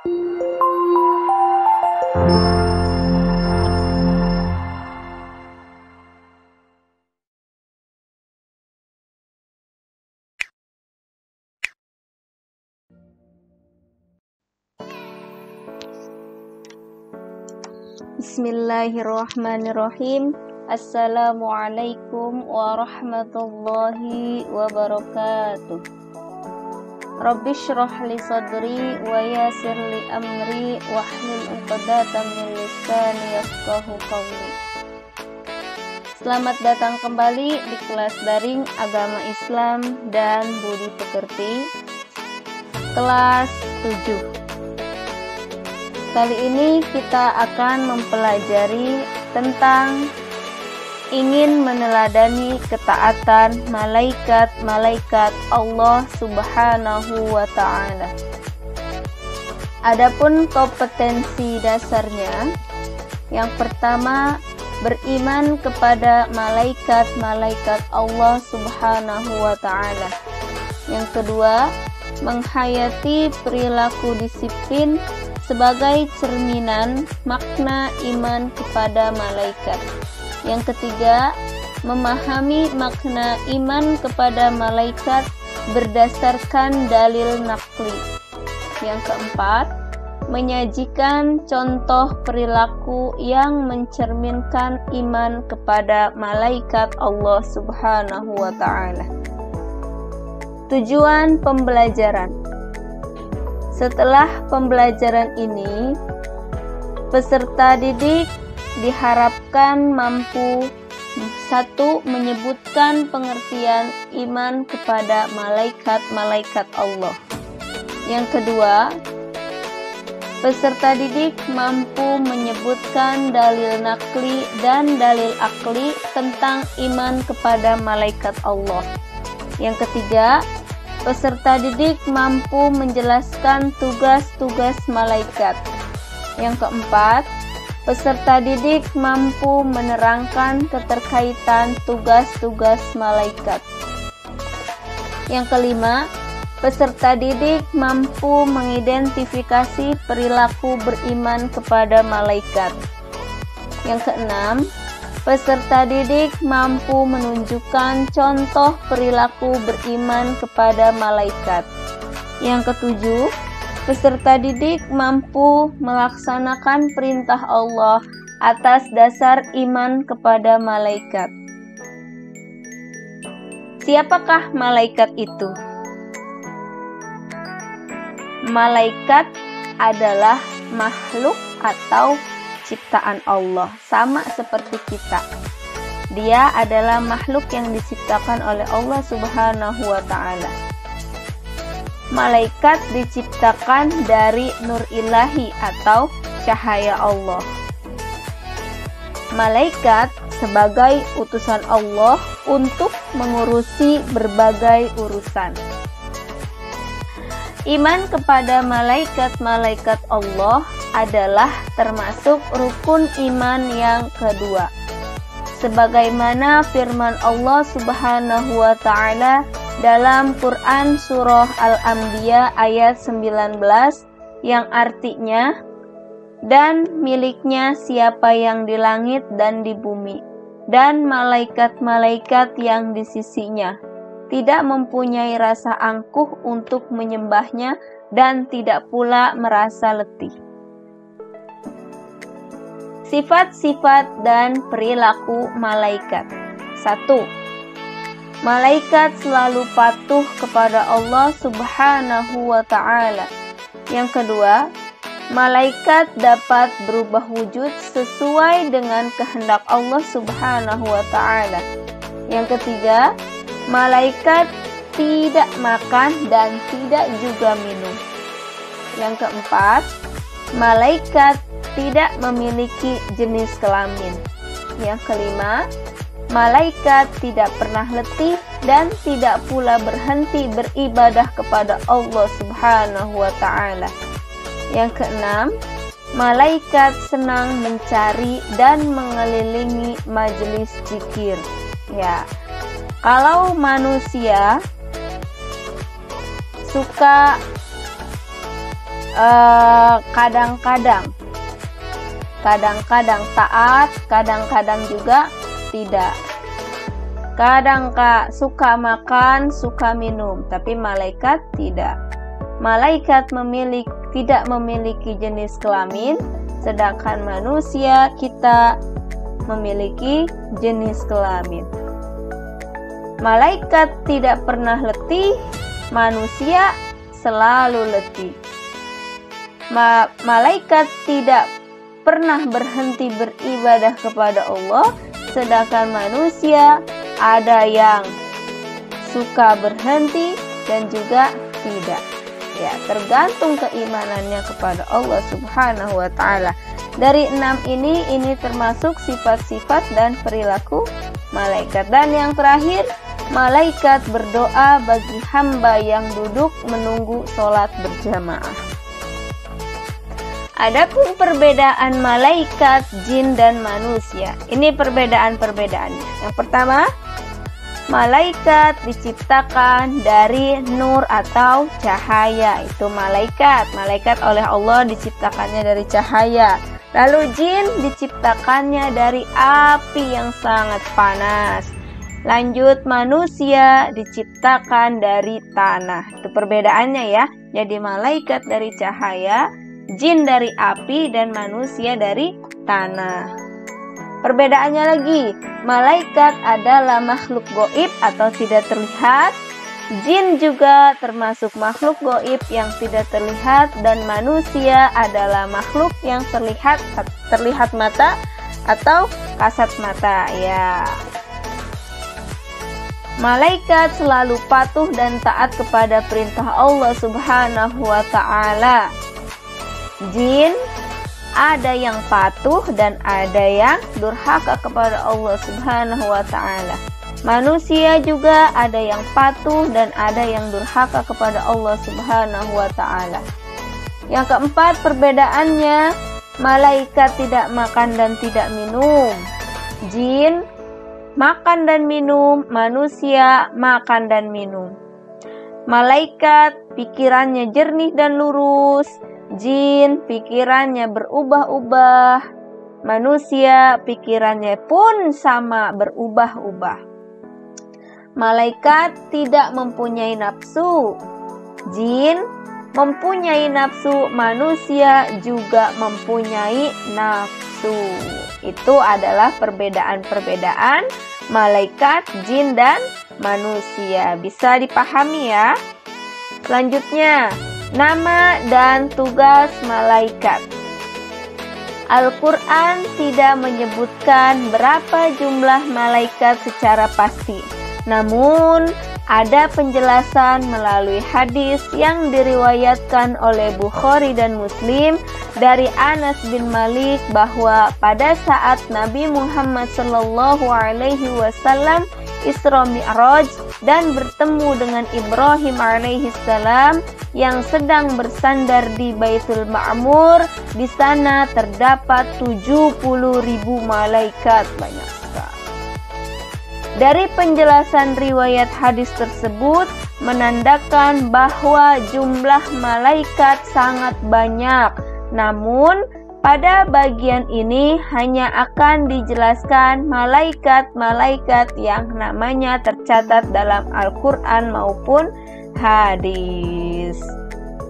Bismillahirrahmanirrahim. Assalamualaikum warahmatullahi wabarakatuh. Rabbi shrah li sadri wa yassir li amri wahlul 'uqdatam min lisani yafqahu qawli. Selamat datang kembali di kelas daring Agama Islam dan Budi Pekerti, kelas 7. Kali ini kita akan mempelajari tentang ingin meneladani ketaatan malaikat-malaikat Allah Subhanahu wa Ta'ala. Adapun kompetensi dasarnya, yang pertama beriman kepada malaikat-malaikat Allah Subhanahu wa Ta'ala. Yang kedua, menghayati perilaku disiplin sebagai cerminan makna iman kepada malaikat. Yang ketiga, memahami makna iman kepada malaikat berdasarkan dalil naqli. Yang keempat, menyajikan contoh perilaku yang mencerminkan iman kepada malaikat Allah Subhanahu wa Ta'ala. Tujuan pembelajaran. Setelah pembelajaran ini, peserta didik diharapkan mampu: 1. Menyebutkan pengertian iman kepada malaikat-malaikat Allah. Yang kedua, peserta didik mampu menyebutkan dalil naqli dan dalil akli tentang iman kepada malaikat Allah. Yang ketiga, peserta didik mampu menjelaskan tugas-tugas malaikat. Yang keempat, peserta didik mampu menerangkan keterkaitan tugas-tugas malaikat. Yang kelima, peserta didik mampu mengidentifikasi perilaku beriman kepada malaikat. Yang keenam, peserta didik mampu menunjukkan contoh perilaku beriman kepada malaikat. Yang ketujuh, peserta didik mampu melaksanakan perintah Allah atas dasar iman kepada malaikat. Siapakah malaikat itu? Malaikat adalah makhluk atau ciptaan Allah, sama seperti kita. Dia adalah makhluk yang diciptakan oleh Allah Subhanahu wa Ta'ala. Malaikat diciptakan dari nur ilahi atau cahaya Allah. Malaikat sebagai utusan Allah untuk mengurusi berbagai urusan. Iman kepada malaikat-malaikat Allah adalah termasuk rukun iman yang kedua. Sebagaimana firman Allah Subhanahu wa Ta'ala dalam Quran surah Al-Anbiya ayat 19 yang artinya, dan miliknya siapa yang di langit dan di bumi, dan malaikat-malaikat yang di sisinya, tidak mempunyai rasa angkuh untuk menyembahnya dan tidak pula merasa letih. Sifat-sifat dan perilaku malaikat. 1. Malaikat selalu patuh kepada Allah Subhanahu wa Ta'ala. Yang kedua, malaikat dapat berubah wujud sesuai dengan kehendak Allah Subhanahu wa Ta'ala. Yang ketiga, malaikat tidak makan dan tidak juga minum. Yang keempat, malaikat tidak memiliki jenis kelamin. Yang kelima, malaikat tidak pernah letih dan tidak pula berhenti beribadah kepada Allah Subhanahu wa Ta'ala. Yang keenam, malaikat senang mencari dan mengelilingi majelis zikir. Ya, kalau manusia suka kadang-kadang taat, kadang-kadang juga tidak. Kadang suka makan, suka minum, tapi malaikat tidak. Malaikat tidak memiliki jenis kelamin, sedangkan manusia kita memiliki jenis kelamin. Malaikat tidak pernah letih, manusia selalu letih. Malaikat tidak pernah berhenti beribadah kepada Allah, sedangkan manusia ada yang suka berhenti dan juga tidak. Ya, tergantung keimanannya kepada Allah Subhanahu wa Ta'ala. Dari 6 ini termasuk sifat-sifat dan perilaku malaikat. Dan yang terakhir, malaikat berdoa bagi hamba yang duduk menunggu sholat berjamaah. Adapun perbedaan malaikat, jin, dan manusia. Ini perbedaan-perbedaannya. Yang pertama, malaikat diciptakan dari nur atau cahaya. Itu malaikat. Malaikat oleh Allah diciptakannya dari cahaya. Lalu jin diciptakannya dari api yang sangat panas. Lanjut, manusia diciptakan dari tanah. Itu perbedaannya ya. Jadi malaikat dari cahaya, jin dari api, dan manusia dari tanah. Perbedaannya lagi, malaikat adalah makhluk gaib atau tidak terlihat. Jin juga termasuk makhluk gaib yang tidak terlihat, dan manusia adalah makhluk yang terlihat mata atau kasat mata ya. Malaikat selalu patuh dan taat kepada perintah Allah Subhanahu wa Ta'ala. Jin ada yang patuh dan ada yang durhaka kepada Allah Subhanahu wa Ta'ala. Manusia juga ada yang patuh dan ada yang durhaka kepada Allah Subhanahu wa Ta'ala. Yang keempat perbedaannya, malaikat tidak makan dan tidak minum. Jin makan dan minum, manusia makan dan minum. Malaikat pikirannya jernih dan lurus, jin pikirannya berubah-ubah, manusia pikirannya pun sama berubah-ubah. Malaikat tidak mempunyai nafsu, jin mempunyai nafsu, manusia juga mempunyai nafsu. Itu adalah perbedaan-perbedaan malaikat, jin, dan manusia. Bisa dipahami ya. Selanjutnya, nama dan tugas malaikat. Al-Quran tidak menyebutkan berapa jumlah malaikat secara pasti. Namun, ada penjelasan melalui hadis yang diriwayatkan oleh Bukhari dan Muslim dari Anas bin Malik bahwa pada saat Nabi Muhammad SAW Isra Mi'raj dan bertemu dengan Ibrahim alaihissalam yang sedang bersandar di Baitul Ma'mur, di sana terdapat 70.000 malaikat, banyak sekali. Dari penjelasan riwayat hadis tersebut menandakan bahwa jumlah malaikat sangat banyak. Namun, pada bagian ini hanya akan dijelaskan malaikat-malaikat yang namanya tercatat dalam Al-Quran maupun hadis.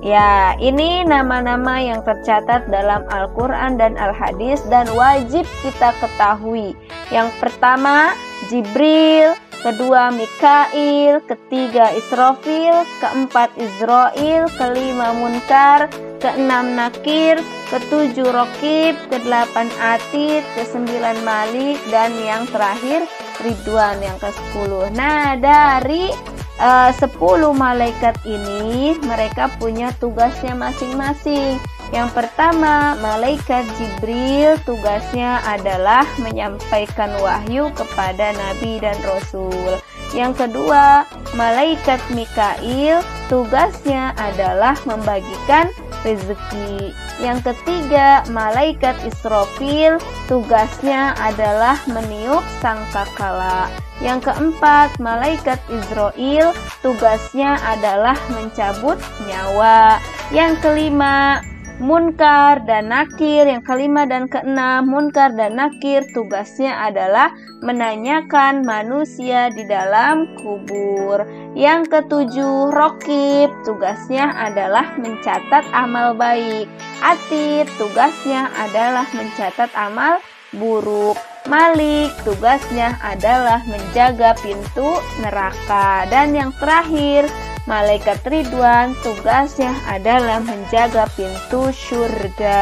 Ya, ini nama-nama yang tercatat dalam Al-Quran dan Al-Hadis dan wajib kita ketahui. Yang pertama, Jibril, kedua Mikail, ketiga Israfil, keempat Izrail, kelima Munkar, keenam Nakir, ketujuh Rokib, kedelapan Atid, kesembilan Malik, dan yang terakhir Ridwan yang ke-10. Nah, dari 10 malaikat ini mereka punya tugasnya masing-masing. Yang pertama, malaikat Jibril tugasnya adalah menyampaikan wahyu kepada nabi dan rasul. Yang kedua, malaikat Mikail tugasnya adalah membagikan rezeki. Yang ketiga, malaikat Israfil tugasnya adalah meniup sangkakala. Yang keempat, malaikat Izrail tugasnya adalah mencabut nyawa. Yang kelima, Munkar dan Nakir. Yang kelima dan keenam, Munkar dan Nakir tugasnya adalah menanyakan manusia di dalam kubur. Yang ketujuh, Rokib, tugasnya adalah mencatat amal baik. Atid, tugasnya adalah mencatat amal buruk. Malik, tugasnya adalah menjaga pintu neraka. Dan yang terakhir, Malaikat Ridwan, tugasnya adalah menjaga pintu surga.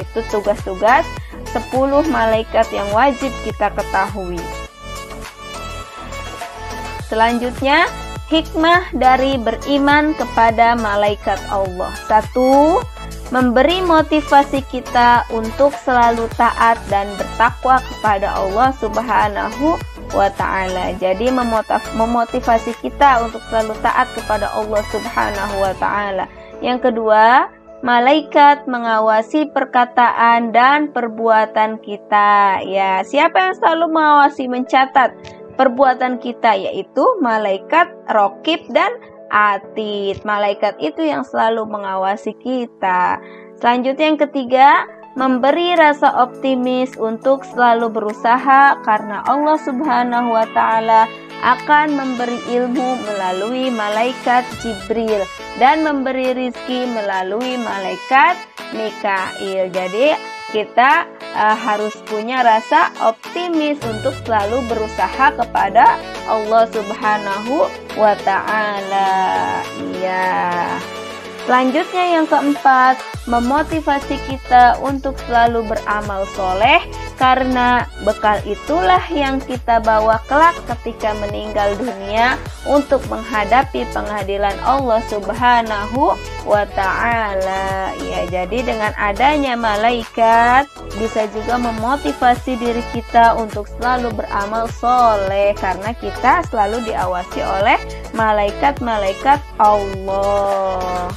Itu tugas-tugas 10 malaikat yang wajib kita ketahui. Selanjutnya, hikmah dari beriman kepada malaikat Allah. 1. Memberi motivasi kita untuk selalu taat dan bertakwa kepada Allah Subhanahu wa ta'ala. Jadi memotivasi kita untuk selalu taat kepada Allah Subhanahu wa ta'ala. Yang kedua, malaikat mengawasi perkataan dan perbuatan kita. Ya, siapa yang selalu mengawasi, mencatat perbuatan kita? Yaitu malaikat Rokib dan Atid. Malaikat itu yang selalu mengawasi kita. Selanjutnya yang ketiga, memberi rasa optimis untuk selalu berusaha karena Allah Subhanahu wa ta'ala akan memberi ilmu melalui malaikat Jibril dan memberi rizki melalui malaikat Mikail. Jadi kita harus punya rasa optimis untuk selalu berusaha kepada Allah Subhanahu wa ta'ala. Iya. Selanjutnya yang keempat, memotivasi kita untuk selalu beramal soleh karena bekal itulah yang kita bawa kelak ketika meninggal dunia untuk menghadapi pengadilan Allah Subhanahu wa ta'ala. Ya, jadi dengan adanya malaikat bisa juga memotivasi diri kita untuk selalu beramal soleh karena kita selalu diawasi oleh malaikat-malaikat Allah.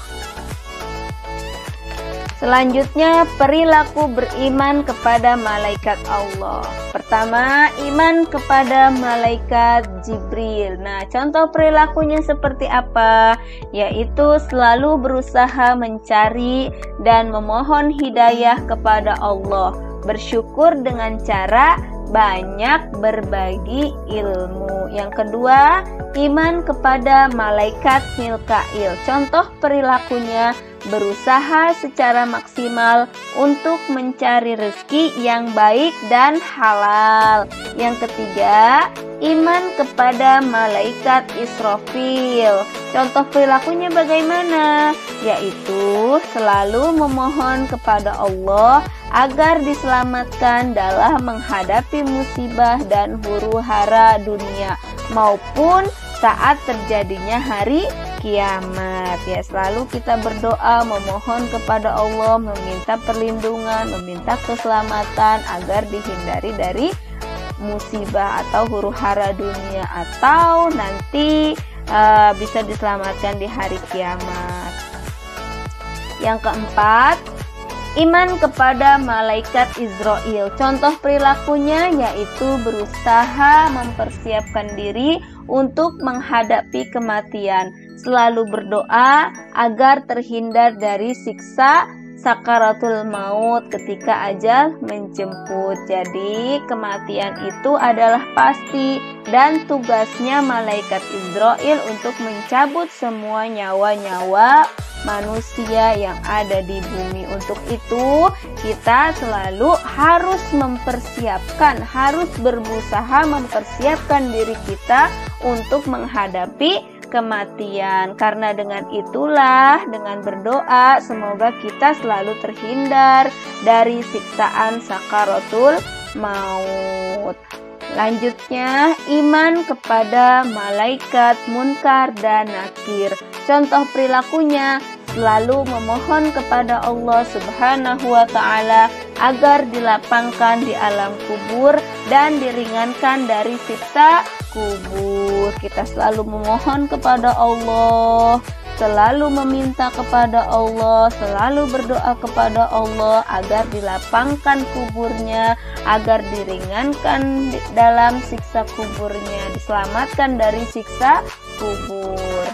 Selanjutnya, perilaku beriman kepada malaikat Allah. Pertama, iman kepada malaikat Jibril. Nah, contoh perilakunya seperti apa? Yaitu selalu berusaha mencari dan memohon hidayah kepada Allah. Bersyukur dengan cara banyak berbagi ilmu. Yang kedua, iman kepada malaikat Mikail. Contoh perilakunya berusaha secara maksimal untuk mencari rezeki yang baik dan halal. Yang ketiga, iman kepada malaikat Israfil. Contoh perilakunya bagaimana? Yaitu selalu memohon kepada Allah agar diselamatkan dalam menghadapi musibah dan huru-hara dunia maupun saat terjadinya hari kiamat. Ya, selalu kita berdoa memohon kepada Allah, meminta perlindungan, meminta keselamatan agar dihindari dari musibah atau huru-hara dunia atau nanti bisa diselamatkan di hari kiamat. Yang keempat, iman kepada malaikat Israil. Contoh perilakunya yaitu berusaha mempersiapkan diri untuk menghadapi kematian. Selalu berdoa agar terhindar dari siksa sakaratul maut ketika ajal menjemput. Jadi kematian itu adalah pasti dan tugasnya malaikat Israil untuk mencabut semua nyawa-nyawa manusia yang ada di bumi. Untuk itu kita selalu harus mempersiapkan, harus berusaha mempersiapkan diri kita untuk menghadapi kematian. Karena dengan itulah, dengan berdoa, semoga kita selalu terhindar dari siksaan sakaratul maut. Lanjutnya, iman kepada malaikat Munkar dan Nakir. Contoh perilakunya selalu memohon kepada Allah Subhanahu wa ta'ala agar dilapangkan di alam kubur dan diringankan dari siksa kubur. Kita selalu memohon kepada Allah, selalu meminta kepada Allah, selalu berdoa kepada Allah agar dilapangkan kuburnya, agar diringankan dalam siksa kuburnya, diselamatkan dari siksa kubur.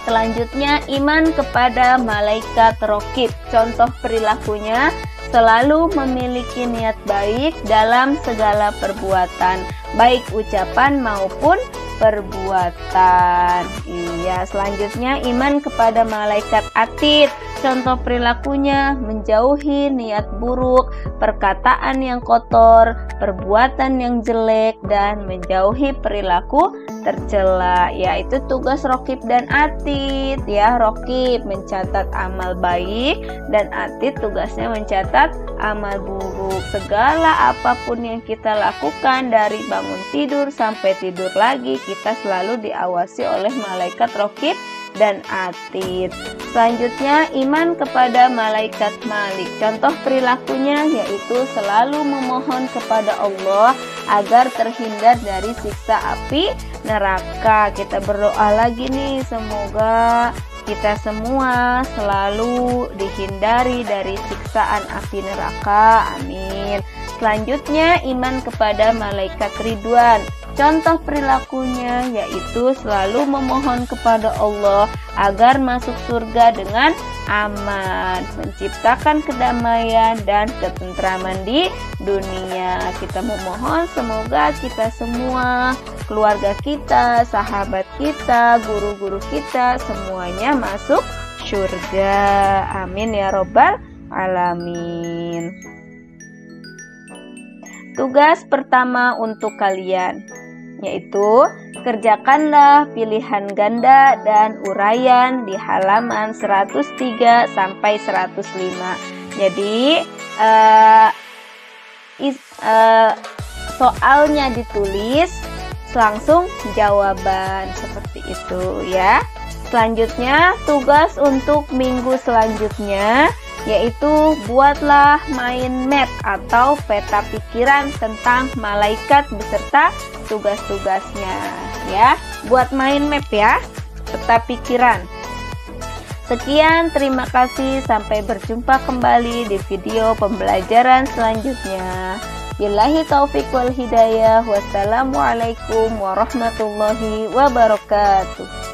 Selanjutnya, iman kepada malaikat raqib. Contoh perilakunya, selalu memiliki niat baik dalam segala perbuatan, baik ucapan maupun perbuatan. Iya, selanjutnya iman kepada malaikat atid. Contoh perilakunya, menjauhi niat buruk, perkataan yang kotor, perbuatan yang jelek, dan menjauhi perilaku tercela. Yaitu tugas raqib dan atid. Ya, raqib mencatat amal baik dan atid tugasnya mencatat amal buruk. Segala apapun yang kita lakukan dari bangun tidur sampai tidur lagi, kita selalu diawasi oleh malaikat raqib dan atid. Selanjutnya, iman kepada malaikat Malik. Contoh perilakunya yaitu selalu memohon kepada Allah agar terhindar dari siksa api neraka. Kita berdoa lagi nih, semoga kita semua selalu dihindari dari siksaan api neraka. Amin. Selanjutnya, iman kepada malaikat Ridwan. Contoh perilakunya yaitu selalu memohon kepada Allah agar masuk surga dengan aman, menciptakan kedamaian dan ketentraman di dunia. Kita memohon semoga kita semua, keluarga kita, sahabat kita, guru-guru kita, semuanya masuk surga. Amin ya robbal alamin. Tugas pertama untuk kalian yaitu kerjakanlah pilihan ganda dan uraian di halaman 103 sampai 105. Jadi soalnya ditulis, langsung jawaban seperti itu ya. Selanjutnya, tugas untuk minggu selanjutnya yaitu buatlah mind map atau peta pikiran tentang malaikat beserta tugas-tugasnya ya. Buat mind map ya, peta pikiran. Sekian, terima kasih, sampai berjumpa kembali di video pembelajaran selanjutnya. Billahi taufik wal hidayah. Wassalamualaikum warahmatullahi wabarakatuh.